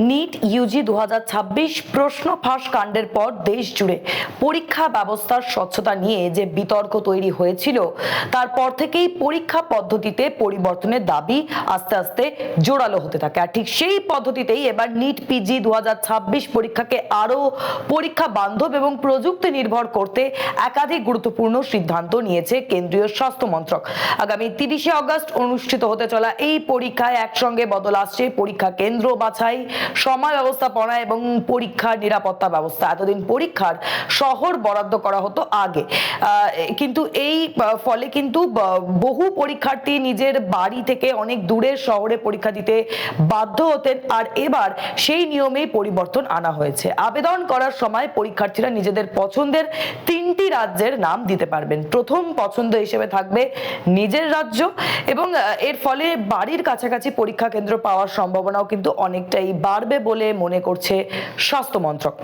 NEET Yuji 2026 প্রশ্ন ফাঁস কাণ্ডের পর দেশ জুড়ে পরীক্ষা ব্যবস্থার স্বচ্ছতা নিয়ে যে বিতর্ক তৈরি হয়েছিল, তারপর থেকেই পরীক্ষা পদ্ধতিতে পরিবর্তনের দাবি আস্তে আস্তে জোরালো হতে থাকে। আর ঠিক সেই পদ্ধতিতেই এবার নিট পিজি 2026 পরীক্ষাকে আরো পরীক্ষা বান্ধব এবং প্রযুক্তি নির্ভর করতে একাধিক গুরুত্বপূর্ণ সিদ্ধান্ত নিয়েছে কেন্দ্রীয় স্বাস্থ্য মন্ত্রক। আগামী 30শে আগস্ট অনুষ্ঠিত হতে চলা এই পরীক্ষায় একসঙ্গে বদল আসছে পরীক্ষা কেন্দ্র বাছাই, সময় ব্যবস্থাপনা এবং পরীক্ষার নিরাপত্তা ব্যবস্থা। এতদিন পরীক্ষার শহর বরাদ্দ করা হতো আগে, কিন্তু এই ফলে কিন্তু বহু পরীক্ষার্থী নিজের বাড়ি থেকে অনেক দূরের শহরে পরীক্ষা দিতে বাধ্য হতেন। আর এবার সেই নিয়মেই পরিবর্তন আনা হয়েছে। আবেদন করার সময় পরীক্ষার্থীরা নিজেদের পছন্দের 3টি রাজ্যের নাম দিতে পারবেন। প্রথম পছন্দ হিসেবে থাকবে নিজের রাজ্য, এবং এর ফলে বাড়ির কাছাকাছি পরীক্ষা কেন্দ্র পাওয়ার সম্ভাবনাও কিন্তু অনেকটাই বাড়বে বলে মনে করছে স্বাস্থ্য মন্ত্রক।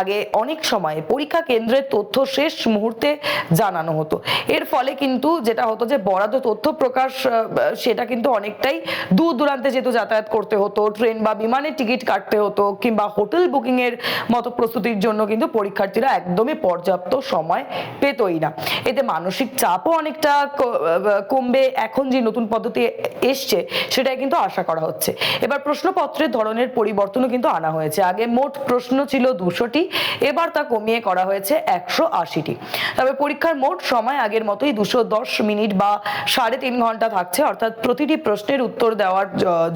আগে অনেক সময় পরীক্ষা কেন্দ্রের তথ্য শেষ মুহূর্তে জানানো হতো। এর ফলে কিন্তু যেটা হতো যে বরাদ্দ তথ্য প্রকাশ সেটা কিন্তু অনেকটাই দূর দূরান্তে যেহেতু যাতায়াত করতে হতো, ট্রেন বা বিমানের টিকিট কাটতে হতো, কিংবা হোটেল বুকিং এর মতো প্রস্তুতির জন্য কিন্তু পরীক্ষার্থীরা একদমই পর্যাপ্ত সময় পেতই না। এতে মানসিক চাপও অনেকটা কমবে। এখন যে নতুন পদ্ধতি এসছে সেটাই কিন্তু আশা করা হচ্ছে। এবার প্রশ্নপত্রের ধরনের পরিবর্তনও কিন্তু আনা হয়েছে। আগে মোট প্রশ্ন ছিল 200টি, এবার তা কমিয়ে করা হয়েছে 180টি। তবে পরীক্ষার মোট সময় আগের মতোই 210 মিনিট বা 3.5 ঘন্টা থাকছে। অর্থাৎ প্রতিটি প্রশ্নের উত্তর দেওয়ার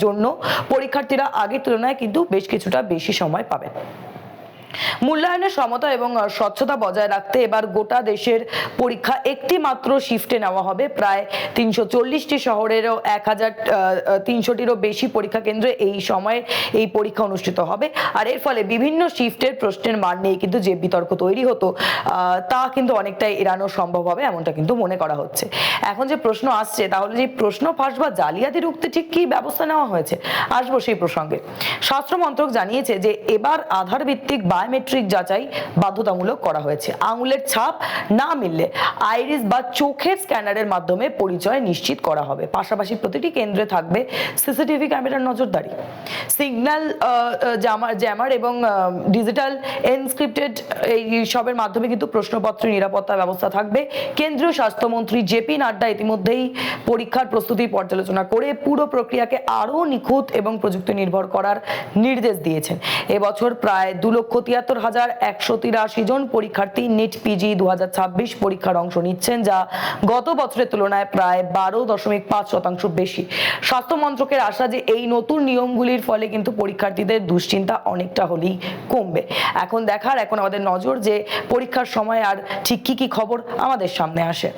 জন্য পরীক্ষার্থীরা আগের তুলনায় কিন্তু বেশ কিছুটা বেশি সময় পাবেন। মূল্যায়নের সমতা এবং স্বচ্ছতা বজায় রাখতে এবার গোটা দেশের পরীক্ষা একটি মাত্র শিফটে নেওয়া হবে। প্রায় 340টি শহরেরও 1300টিরও বেশি পরীক্ষা কেন্দ্রে এই সময়ে এই পরীক্ষা অনুষ্ঠিত হবে। আর এর ফলে বিভিন্ন শিফটের প্রশ্নের মান নিয়ে কিন্তু যে বিতর্ক তৈরি হতো তা কিন্তু অনেকটাই এড়ানো সম্ভব হবে, এমনটা কিন্তু মনে করা হচ্ছে। এখন যে প্রশ্ন আসছে, তাহলে যে প্রশ্ন ফাঁস বা জালিয়াতি রুখতে ঠিক কি ব্যবস্থা নেওয়া হয়েছে, আসবো সেই প্রসঙ্গে। স্বাস্থ্য মন্ত্রক জানিয়েছে যে এবার আধার ভিত্তিক বায়োমেট্রিক যাচাই বাধ্যতামূলক করা হয়েছে। আঙুলের ছাপ না মিললে আইরিস বা চোখের স্ক্যানারের মাধ্যমে পরিচয় নিশ্চিত করা হবে। পাশাপাশি প্রতিটি কেন্দ্রে থাকবে সিসিটিভি ক্যামেরার নজরদারি। সিগন্যাল জ্যামার এবং ডিজিটাল এনক্রিপ্টেড এই সবের মাধ্যমে কিন্তু প্রশ্নপত্রের নিরাপত্তা ব্যবস্থা থাকবে। কেন্দ্রীয় স্বাস্থ্যমন্ত্রী জেপি নাড্ডা ইতিমধ্যেই পরীক্ষার প্রস্তুতি পর্যালোচনা করে পুরো প্রক্রিয়াকে আরও নিখুঁত এবং প্রযুক্তি নির্ভর করার নির্দেশ দিয়েছেন। এবছর প্রায় 2,03,183 জন পরীক্ষার্থী নিট পিজি 2026 পরীক্ষার অংশ নিচ্ছেন, যা গত বছরের তুলনায় প্রায় 12.5% বেশি। স্বাস্থ্য মন্ত্রকের আশা যে এই নতুন নিয়মগুলির ফলে কিন্তু পরীক্ষার্থীদের দুশ্চিন্তা অনেকটা হলেই কমবে। এখন আমাদের নজর যে পরীক্ষার সময় আর ঠিক কি খবর আমাদের সামনে আসে।